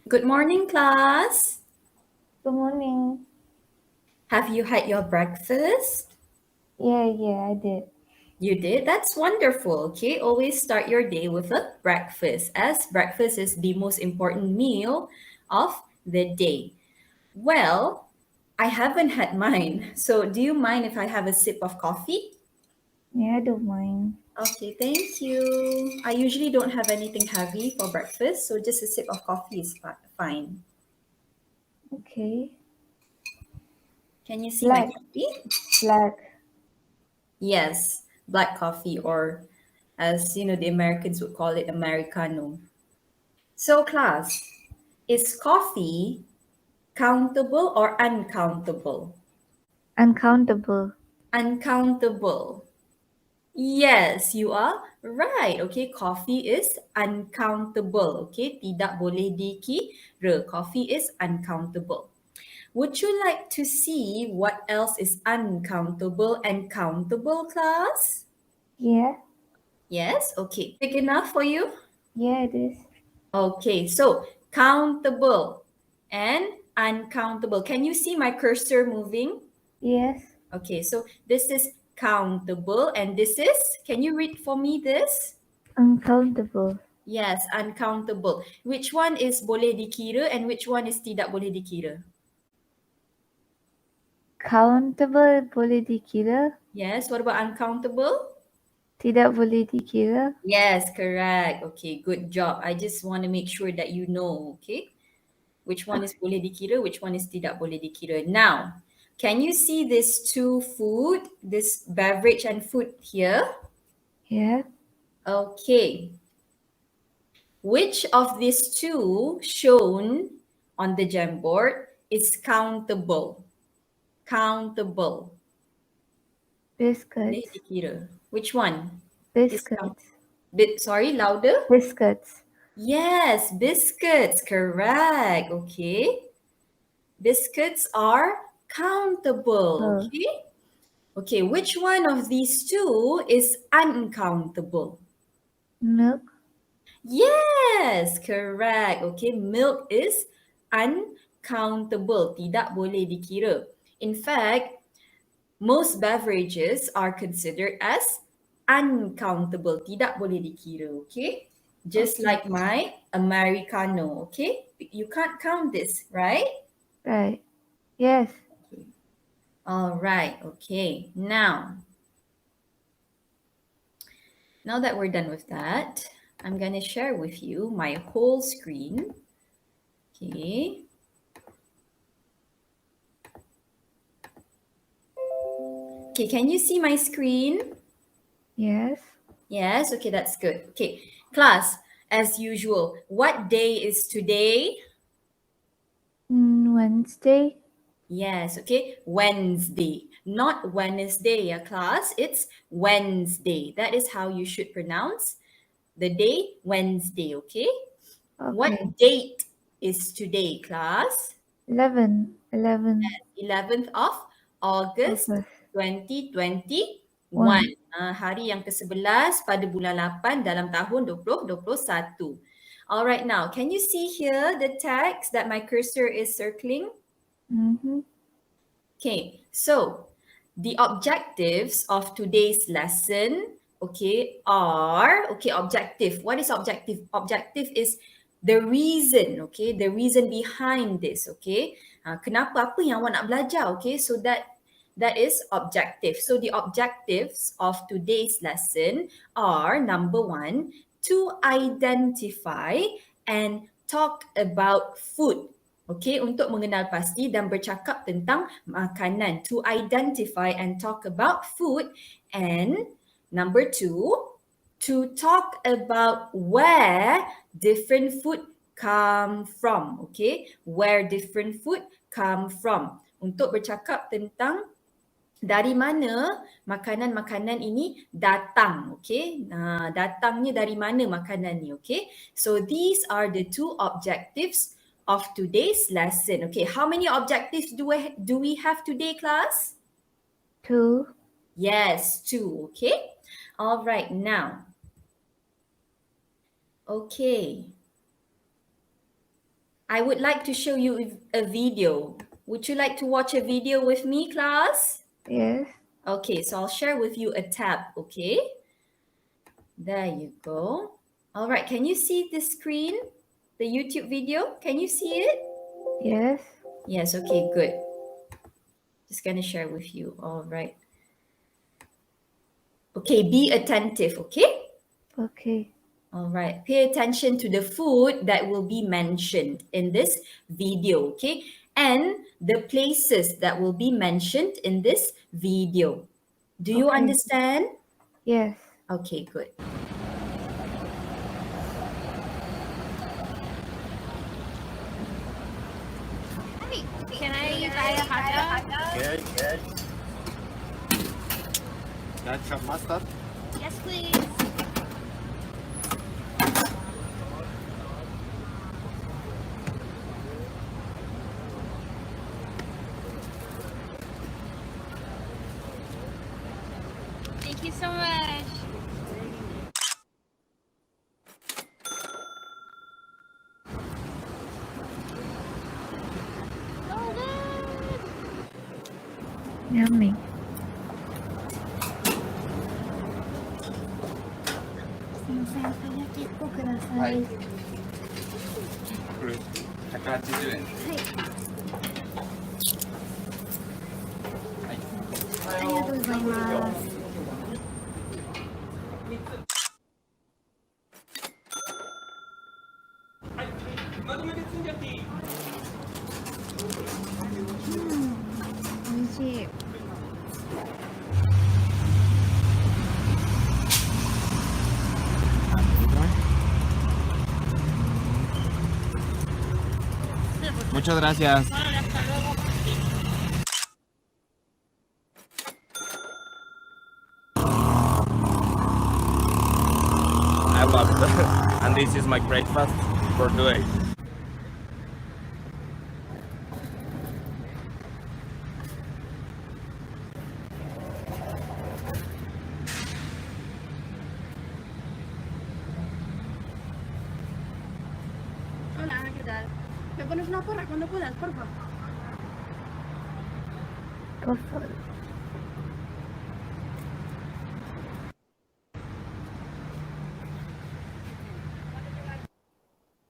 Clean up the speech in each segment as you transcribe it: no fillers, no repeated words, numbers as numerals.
Good morning, class. Good morning. Have you had your breakfast? Yeah, I did. You did? That's wonderful. Okay, always start your day with a breakfast, as breakfast is the most important meal of the day. Well, I haven't had mine. So, do you mind if I have a sip of coffee? Yeah, I don't mind. Okay, thank you. I usually don't have anything heavy for breakfast, so just a sip of coffee is fine. Okay. Can you see my Black, coffee? black. Yes, black coffee, or as you know, the Americans would call it Americano. So, class, is coffee countable or uncountable? Uncountable. Uncountable. Yes, you are right. Okay, coffee is uncountable. Okay, tidak boleh dikira. Coffee is uncountable. Would you like to see what else is uncountable and countable, class? Yeah, Yes, okay. Big enough for you? yeah, it is. Okay, so countable and uncountable. Can you see my cursor moving? Yes. Okay, so this is countable and this is, can you read for me this? Uncountable. Yes, uncountable. Which one is boleh dikira and which one is tidak boleh dikira? Countable boleh dikira, Yes, what about uncountable? tidak boleh dikira. Yes, correct. Okay, good job. I just want to make sure that you know, okay? Which one is boleh dikira, which one is tidak boleh dikira. Now, can you see this two food, this beverage and food here? Yeah. Okay. Which of these two shown on the Jamboard is countable? Countable. Boleh Biscuits. dikira. Which one is count? Biscuits. Sorry, louder? Biscuits. Yes, biscuits. Correct. Okay. Biscuits are countable. Oh, Okay. Okay, which one of these two is uncountable? milk. Yes, correct. Okay, milk is uncountable, tidak boleh dikira. In fact, most beverages are considered as uncountable, tidak boleh dikira, okay? Just Okay. like my Americano, okay? You can't count this, right? Right. Yes. Okay. All right, okay. Now that we're done with that, I'm going to share with you my whole screen. Okay. Okay, can you see my screen? Yes. Yes, okay, that's good. Okay, class, as usual, what day is today? Wednesday. Yes, okay, Wednesday. Not Wednesday, class. It's Wednesday. That is how you should pronounce the day, Wednesday, okay? What Okay. date is today, class? 11. 11th of August August. 2021. 1. Hari yang ke-11 pada bulan 8 dalam tahun 2021. Alright, now can you see here the text that my cursor is circling? Mm-hmm. Okay, so the objectives of today's lesson, okay, are, okay, objective. What is objective? Objective is the reason, okay, the reason behind this, okay. Kenapa, apa yang awak nak belajar, okay, so that is objective. So the objectives of today's lesson are, number one, to identify and talk about food. Okay, untuk mengenal pasti dan bercakap tentang makanan. To identify and talk about food. And number two, to talk about where different food come from. Okay, where different food come from. Untuk bercakap tentang dari mana makanan-makanan ini datang, okay? Datangnya dari mana makanan ni, okay? So these are the two objectives of today's lesson. Okay, how many objectives do we have today, class? 2. Yes, two, okay? All right, now. Okay. I would like to show you a video. Would you like to watch a video with me, class? Yes. Okay, so I'll share with you a tab, okay? There you go. All right, can you see the screen? The YouTube video? Can you see it? Yes. Yes, okay, good. Just gonna share with you. All right. Okay, be attentive, okay? Okay. All right, pay attention to the food that will be mentioned in this video, okay? And the places that will be mentioned in this video. Do you Okay. understand? Yes. Okay, good. Can I buy a hot dog? Good, good. Ketchup mustard. Yes, please. Thank you so much. Oh, good. Yummy. すみません、たい焼き1個ください。はいこれ180円。ありがとうございます。美味しい。Muchas gracias. I love it. And this is my breakfast for today. Hola, ¿qué tal? ¿Me pones una porra cuando puedas, por favor? Go for it.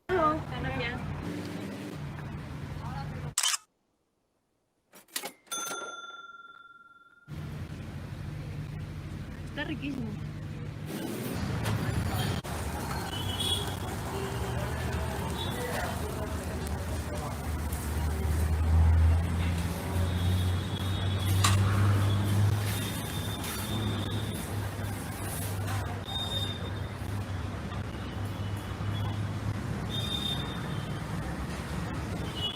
Gracias. Está riquísimo.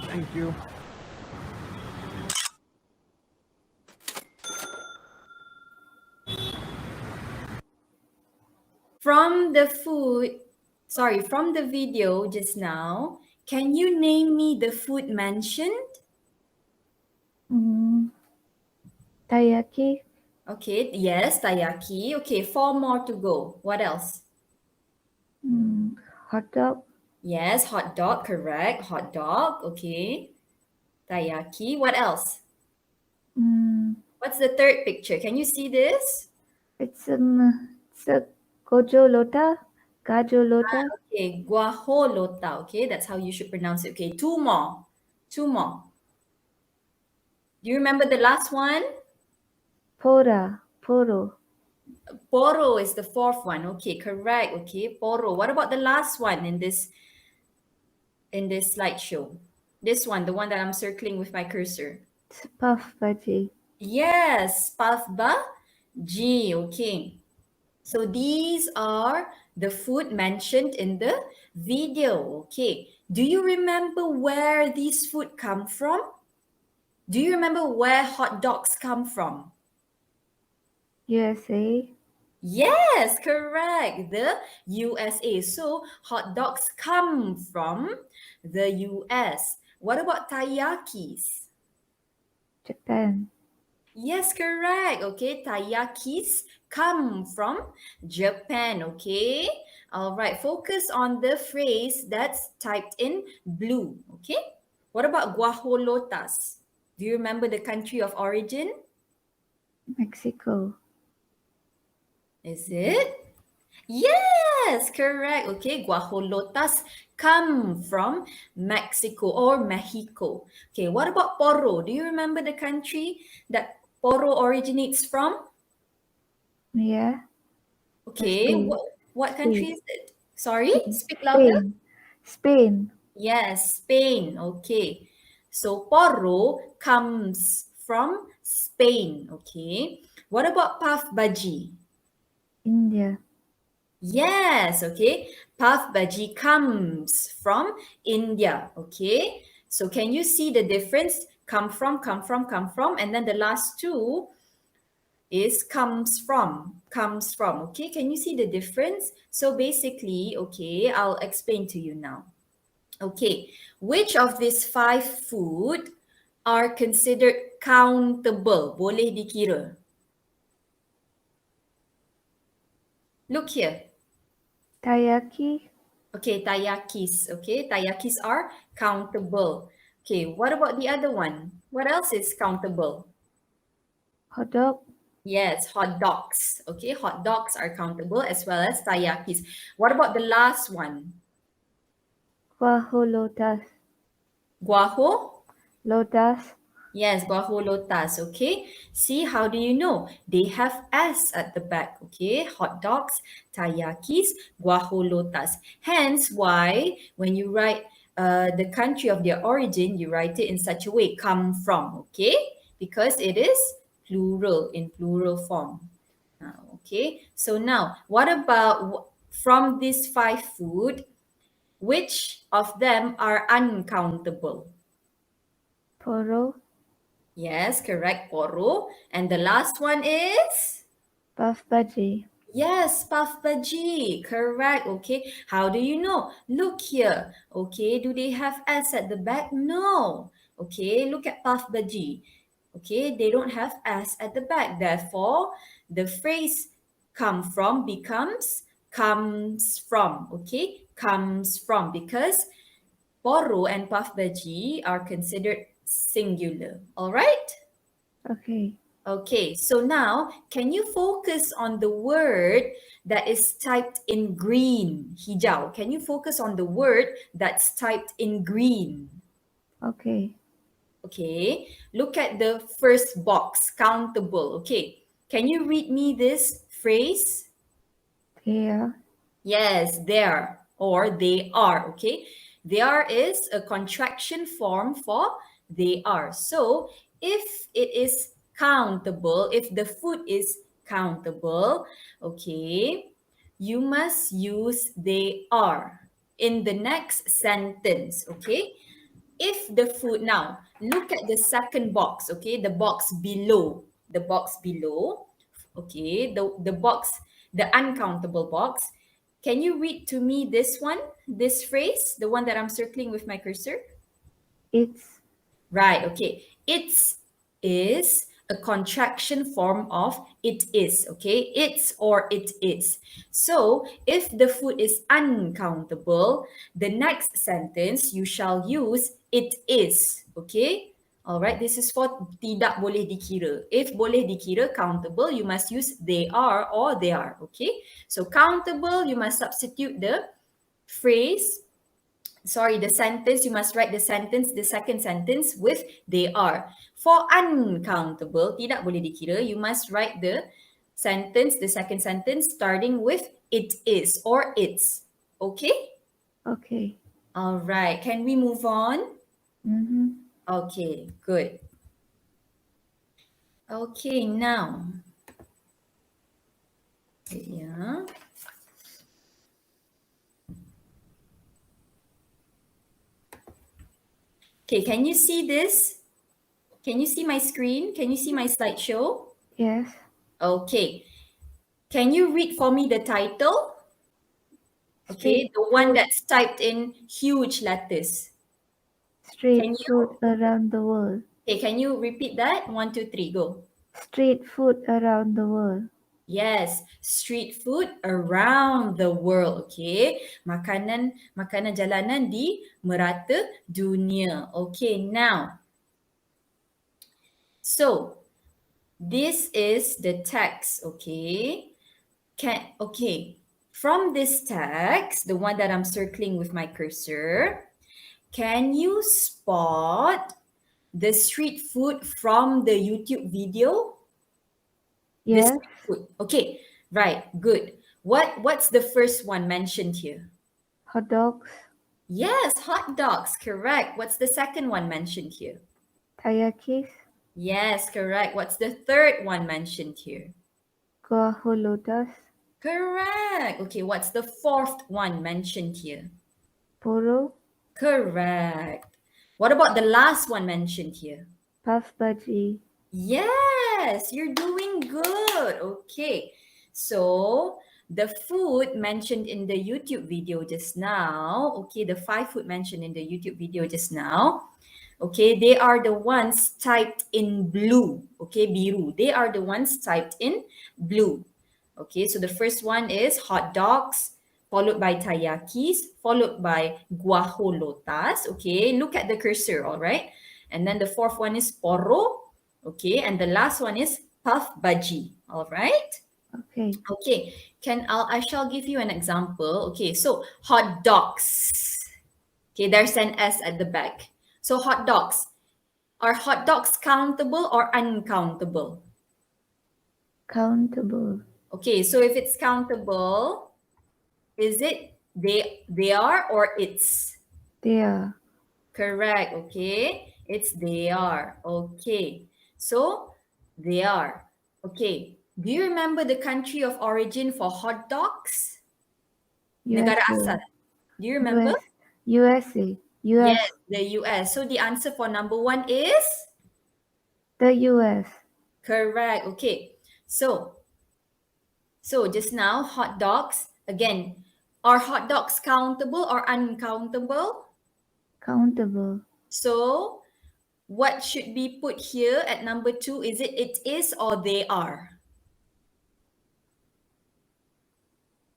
Thank you. From the video just now, can you name me the food mentioned? Taiyaki. Okay, yes, taiyaki. Okay, 4 more to go. What else? Hot dog. Yes, hot dog, correct. Hot dog, okay. Taiyaki. What else? What's the third picture? Can you see this? It's a gojo lota. Gajo lota. Okay, guajolota. Okay, that's how you should pronounce it. Okay, 2 more. 2 more. Do you remember the last one? Pora. Poro. Poro is the 4th one. Okay, correct. Okay, poro. What about the last one in this slideshow? This one, the one that I'm circling with my cursor. It's puff bhaji. Yes, puff bhaji. Okay. So these are the food mentioned in the video. Okay. Do you remember where these food come from? Do you remember where hot dogs come from? USA. Yes, correct. The USA. So hot dogs come from the US. What about taiyakis? Japan. Yes, correct. Okay, taiyakis come from Japan. Okay, all right. Focus on the phrase that's typed in blue. Okay, what about guajolotas? Do you remember the country of origin? Mexico. Is it? Yes, correct. Okay, guajolotas come from Mexico or Mexico. Okay, what about poro? Do you remember the country that poro originates from? Yeah. Okay, Spain. what country Spain. is it? Sorry, Spain. speak louder. Spain. Spain. Yes, Spain. Okay. So poro comes from Spain. Okay. What about puff bhaji? India. Yes, okay. Puff bhaji comes from India. Okay. So can you see the difference? Come from, come from, come from. And then the last two is comes from, comes from. Okay, can you see the difference? So basically, okay, I'll explain to you now. Okay, which of these five food are considered countable? Boleh dikira. Look here. Taiyaki. Okay, taiyakis. Okay, taiyakis are countable. Okay, what about the other one? What else is countable? Hot dog. Yes, hot dogs. Okay, hot dogs are countable as well as taiyakis. What about the last one? Guajolotas. Guaho? Lotas. Yes, guajolotas. Okay. See, how do you know? They have S at the back. Okay. Hot dogs, taiyakis, guajolotas. Hence, why when you write the country of their origin, you write it in such a way, come from. Okay. Because it is plural, in plural form. Okay. So now, what about from these five food, which of them are uncountable? Poro. Yes, correct, poro. And the last one is? Puff bhaji. Yes, puff bhaji. Correct. Okay. How do you know? Look here. Okay. Do they have S at the back? No. Okay. Look at puff bhaji. Okay. They don't have S at the back. Therefore, the phrase come from becomes comes from. Okay. Comes from, because poro and puff bhaji are considered singular. All right. Okay. Okay, so now can you focus on the word that is typed in green, hijau? Can you focus on the word that's typed in green? Okay. Okay, look at the first box, countable. Okay, can you read me this phrase? There. Yes, there or they are. Okay, there is a contraction form for they are. So if it is countable, if the food is countable, okay, you must use they are in the next sentence. Okay, if the food, now look at the second box, okay, the box below, okay, the box, the uncountable box. Can you read to me this one, this phrase, the one that I'm circling with my cursor? It's. Right, okay. It's is a contraction form of it is, okay? It's or it is. So if the food is uncountable, the next sentence you shall use it is, okay? All right, this is for tidak boleh dikira. If boleh dikira, countable, you must use they are or they are, okay? So countable, you must substitute the phrase, the sentence, you must write the sentence, the second sentence with they are. For uncountable, tidak boleh dikira, you must write the sentence, the second sentence starting with it is or it's. Okay? Okay. All right. Can we move on? Mm-hmm. Okay, good. Okay, now. Yeah. Okay, can you see this? Can you see my screen? Can you see my slideshow? Yes. Okay. Can you read for me the title? Okay, Street the one food. that's typed in huge letters. Street Can you? food around the world. Okay, can you repeat that? 1, 2, 3, go. Street food around the world. Yes, street food around the world. Okay, makanan jalanan di merata dunia. Okay, now, so this is the text. Okay, from this text, the one that I'm circling with my cursor, can you spot the street food from the YouTube video? The Yes. street food. Okay, right, good. What's the first one mentioned here? Hot dogs. Yes, hot dogs, correct. What's the second one mentioned here? Taiyakis. Yes, correct. What's the third one mentioned here? Guajolotas. Correct. Okay, what's the fourth one mentioned here? Poro. Correct. What about the last one mentioned here? Puff bhaji. Yes, you're doing good. Okay. So the food mentioned in the YouTube video just now, okay, the 5 food mentioned in the YouTube video just now, okay, they are the ones typed in blue, okay, biru. They are the ones typed in blue. Okay, so the first one is hot dogs, followed by taiyakis, followed by guajolotas. Okay, look at the cursor, all right? And then the fourth one is poro. Okay, and the last one is puff bhaji. All right? Okay. Okay, I shall give you an example. Okay, so hot dogs. Okay, there's an S at the back. So hot dogs. Are hot dogs countable or uncountable? Countable. Okay, so if it's countable, is it they are or it's? There. Correct, okay? It's they are. Okay. So they are. Okay. Do you remember the country of origin for hot dogs? Negara asal. USA. Do you remember? USA. Yes, US. the US. So the answer for number 1 is The US. correct. Okay. So just now hot dogs, again, are hot dogs countable or uncountable? Countable. So what should be put here at number 2? Is it is or they are?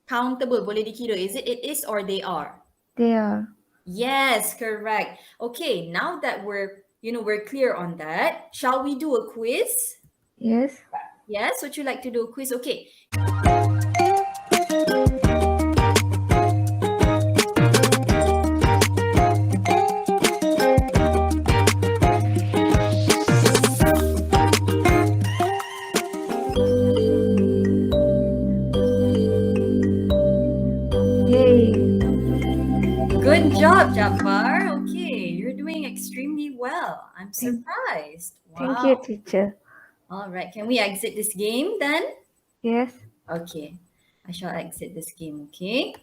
Countable, boleh dikira. Is it is or they are? They are. Yes, correct. Okay, now that we're clear on that, shall we do a quiz? Yes. Yes, would you like to do a quiz? Okay. Yay. Good job, Jafar. Okay, you're doing extremely well. I'm surprised. Thank Wow. you, teacher. All right, can we exit this game then? Yes. Okay, I shall exit this game, okay?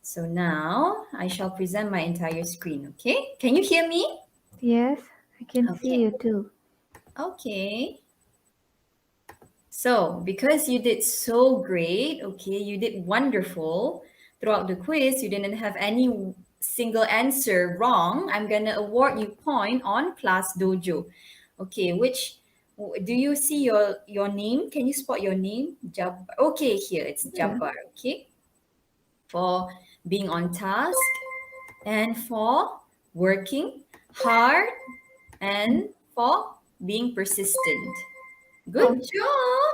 So now I shall present my entire screen, okay? Can you hear me? Yes. I can see Okay. you too. Okay. So because you did so great, okay, you did wonderful throughout the quiz, you didn't have any single answer wrong, I'm gonna award you point on Class Dojo. Okay, do you see your name? Can you spot your name? Jabbar. Okay, here it's Jabbar, okay? For being on task and for working hard and for being persistent. Good job.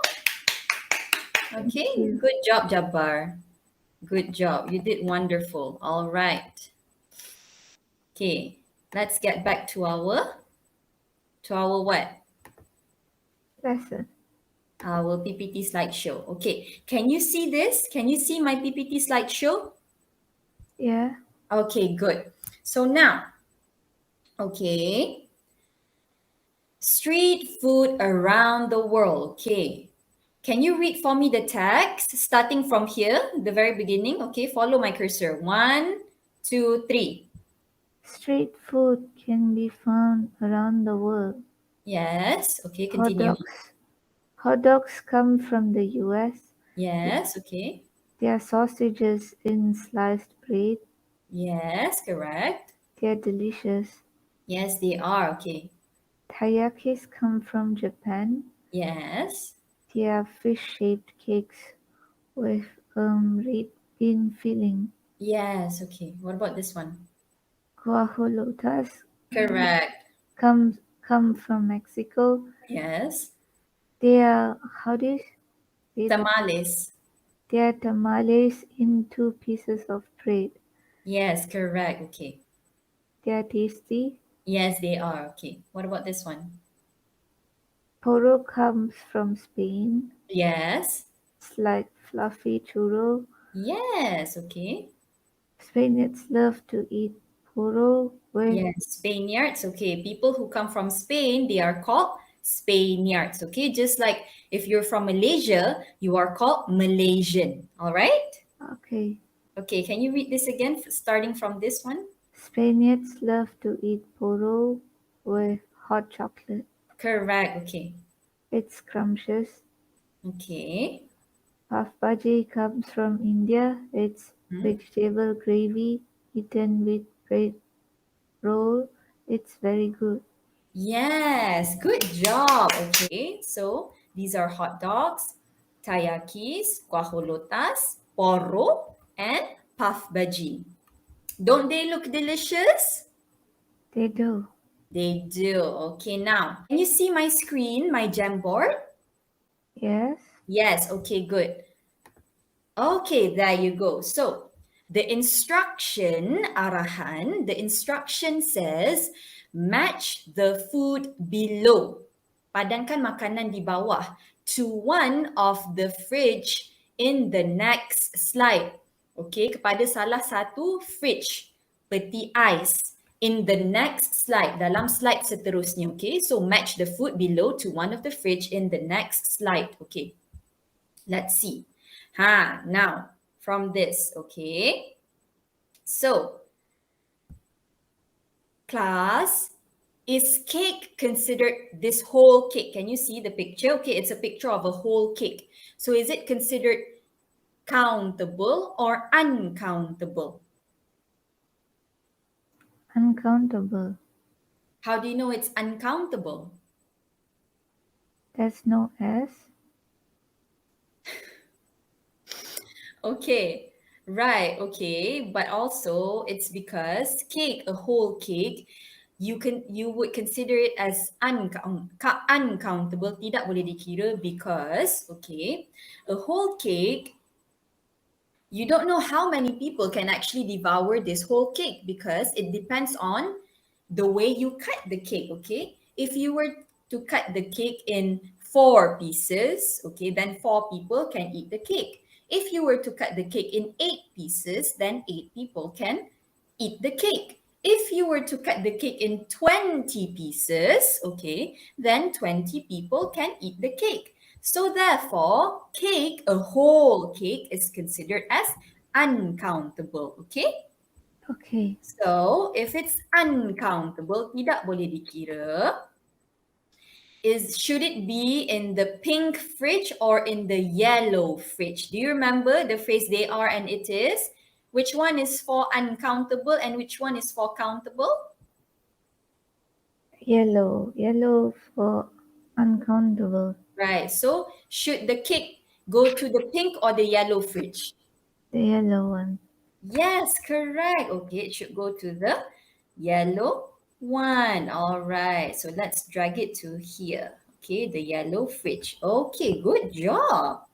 Okay, you. good job, Jabbar. Good job. You did wonderful. All right. Okay, let's get back to our what? Lesson. Our PPT slideshow. Okay, can you see this? Can you see my PPT slideshow? Yeah. Okay, good. So now, okay, street food around the world. Okay, can you read for me the text starting from here, the very beginning? Okay, follow my cursor. 1, 2, 3. Street food can be found around the world. Yes. Okay, Hot continue. dogs. Hot dogs come from the US. Yes. Okay. They are sausages in sliced bread. Yes, correct. They are delicious. Yes, they are. Okay. Taiyakis come from Japan. Yes. They are fish-shaped cakes with red bean filling. Yes. Okay. What about this one? Guajolotas Correct. come from Mexico. Yes. They are how do you say that? Tamales. They are tamales in 2 pieces of bread. Yes. Correct. Okay. They are tasty. Yes, they are. Okay. What about this one? Poro comes from Spain. Yes. It's like fluffy churro. Yes. Okay. Spaniards love to eat poro with Yes. Spaniards. Okay. People who come from Spain, they are called Spaniards. Okay. Just like if you're from Malaysia, you are called Malaysian. All right. okay. Okay. Can you read this again, starting from this one? Spaniards love to eat poro with hot chocolate. Correct. Okay. It's scrumptious. Okay. Puff bhaji comes from India. It's Hmm. vegetable gravy eaten with bread roll. It's very good. Yes, good job. Okay, so these are hot dogs, tayakis, guajolotas, porro, and puff bhaji. Don't they look delicious? They do. They do. Okay, now, can you see my screen, my Jamboard? Yes. Yes, okay, good. Okay, there you go. So, the instruction, arahan, the instruction says, match the food below. Padankan makanan di bawah to one of the fridge in the next slide. Okay, kepada salah satu fridge, peti ais, in the next slide, dalam slide seterusnya. Okay, so match the food below to one of the fridge in the next slide. Okay, let's see. Now from this, okay. So, class, is cake considered this whole cake? Can you see the picture? Okay, it's a picture of a whole cake. So is it considered countable or uncountable? Uncountable. How do you know it's uncountable? There's no S. Okay, right, okay. But also it's because cake, a whole cake, you would consider it as uncountable, tidak boleh dikira because, okay, a whole cake, you don't know how many people can actually devour this whole cake because it depends on the way you cut the cake, okay? If you were to cut the cake in 4 pieces, okay, then 4 people can eat the cake. If you were to cut the cake in 8 pieces, then 8 people can eat the cake. If you were to cut the cake in 20 pieces, okay, then 20 people can eat the cake. So therefore, cake, a whole cake, is considered as uncountable, okay? Okay. So, if it's uncountable, tidak boleh dikira, should it be in the pink fridge or in the yellow fridge? Do you remember the phrase they are and it is? Which one is for uncountable and which one is for countable? Yellow. Yellow for uncountable. Right. So, should the cake go to the pink or the yellow fridge? The yellow one. Yes, correct. Okay, it should go to the yellow one. All right. So let's drag it to here. Okay, the yellow fridge. Okay, good job.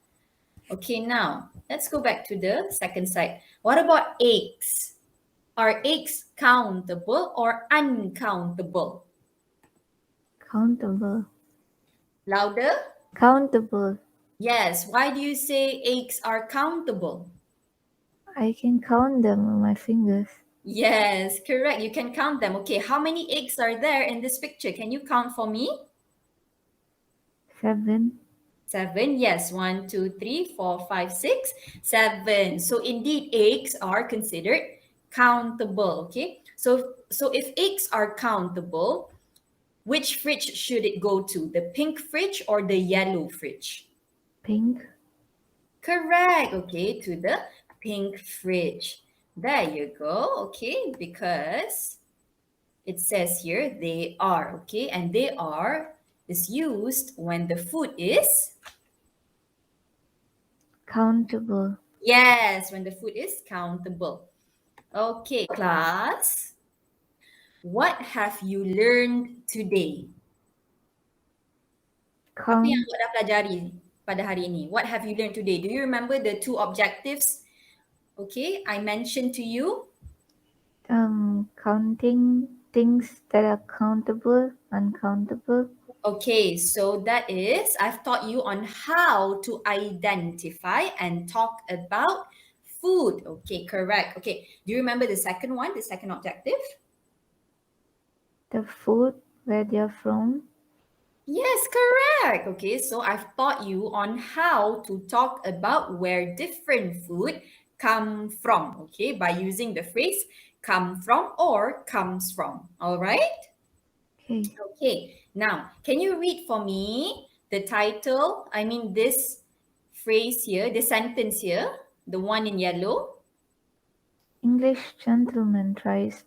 Okay, now let's go back to the second side. What about eggs? Are eggs countable or uncountable? Countable. Louder? Countable. Yes. Why do you say eggs are countable? I can count them on my fingers. Yes, correct. You can count them. Okay, how many eggs are there in this picture? Can you count for me? 7. 7. Yes, 1, 2, 3, 4, 5, 6, 7. So indeed, eggs are considered countable. Okay. So if eggs are countable, which fridge should it go to? The pink fridge or the yellow fridge? Pink. Correct. Okay, to the pink fridge. There you go. Okay, because it says here they are. Okay, and they are is used when the food is? Countable. Yes, when the food is countable. Okay, class. What have you learned today? Apa yang Count. awak dah pelajari pada hari ini? What have you learned today? Do you remember the two objectives? Okay, I mentioned to you. Counting things that are countable, uncountable. Okay, so that is, I've taught you on how to identify and talk about food. Okay, correct. Okay, do you remember the second one, the second objective? The food, where they're from. Yes, correct. Okay, so I've taught you on how to talk about where different food come from, okay, by using the phrase come from or comes from. All right? Okay. Okay, now can you read for me the title? I mean, this phrase here, the sentence here, the one in yellow. English gentleman tries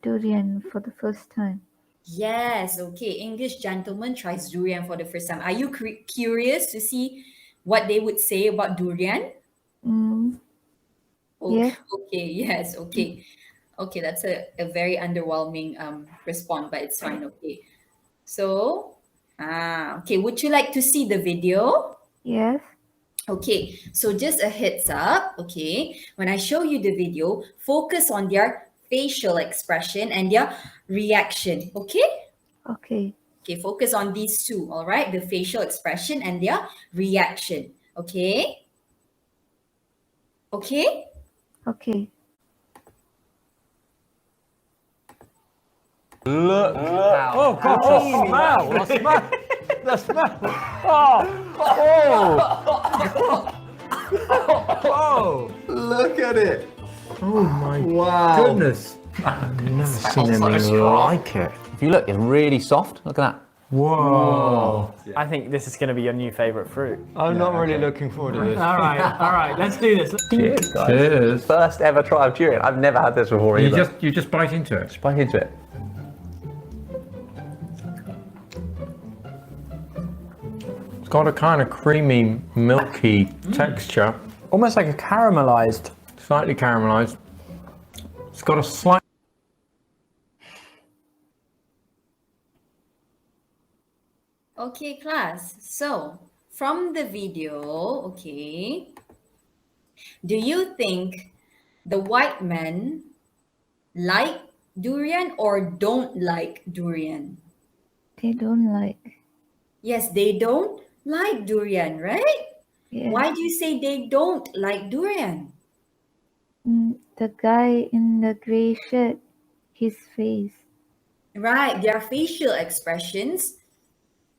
durian for the first time. Yes, okay. English gentleman tries durian for the first time. Are you curious to see what they would say about durian? Yes. Okay, yes, okay. Okay, that's a very underwhelming response, but it's fine, okay. So, okay, would you like to see the video? Yes. Okay, so just a heads up, okay, when I show you the video, focus on their facial expression and their reaction, okay? Okay. Okay, focus on these two, all right? The facial expression and their reaction, okay? Okay? Okay. Look how. Oh gosh, the smell! The smell! The smell! Oh! Look at it. Oh my Wow. goodness! I've never seen anything like it. If you look, it's really soft. Look at that. Whoa! I think this is going to be your new favourite fruit. I'm not really looking forward to this. All right, let's do this. Cheers, guys. Cheers. First ever try of durian. I've never had this before either. You just bite into it. Bite into it. It's got a kind of creamy, milky texture, Almost like a caramelised. slightly caramelized. It's got a slight. Okay, class. So, from the video, okay, do you think the white men like durian or don't like durian? They don't like. Yes, they don't like durian, right? Yeah. Why do you say they don't like durian? The guy in the grey shirt, his face. Right, their facial expressions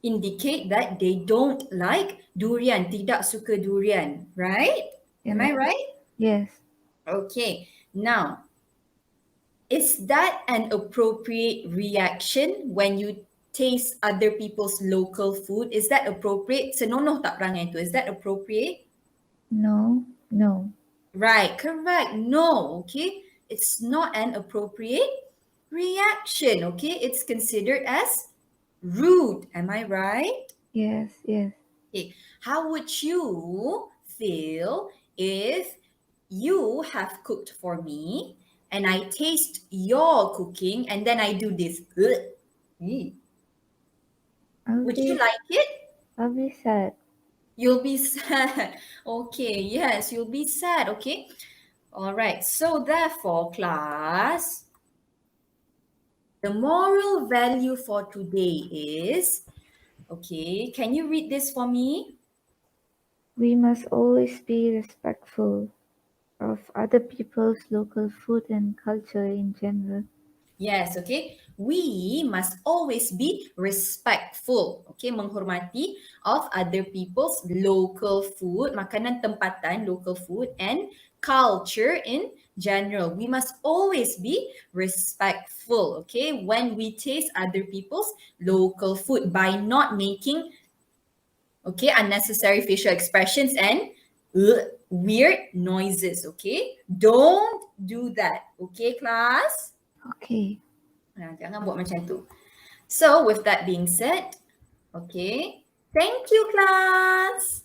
indicate that they don't like durian, tidak suka durian, right? Am I right? Yes. Okay, now, is that an appropriate reaction when you taste other people's local food? Is that appropriate? Senonoh tak perangai tu? Is that appropriate? No. No. Right, correct. No, okay. It's not an appropriate reaction, okay. It's considered as rude. Am I right? Yes. Yes. Okay. How would you feel if you have cooked for me and I taste your cooking and then I do this? Would you like it? I'll be sad. You'll be sad. Okay, yes, you'll be sad. Okay. All right. So therefore, class, the moral value for today is, okay, can you read this for me? We must always be respectful of other people's local food and culture in general. Yes, okay. We must always be respectful, okay, menghormati of other people's local food, makanan tempatan, local food, and culture in general. We must always be respectful, okay, when we taste other people's local food by not making, okay, unnecessary facial expressions and weird noises, okay? Don't do that, okay, class? Okay. Jangan buat macam tu. So, with that being said, Okay. Thank you, class.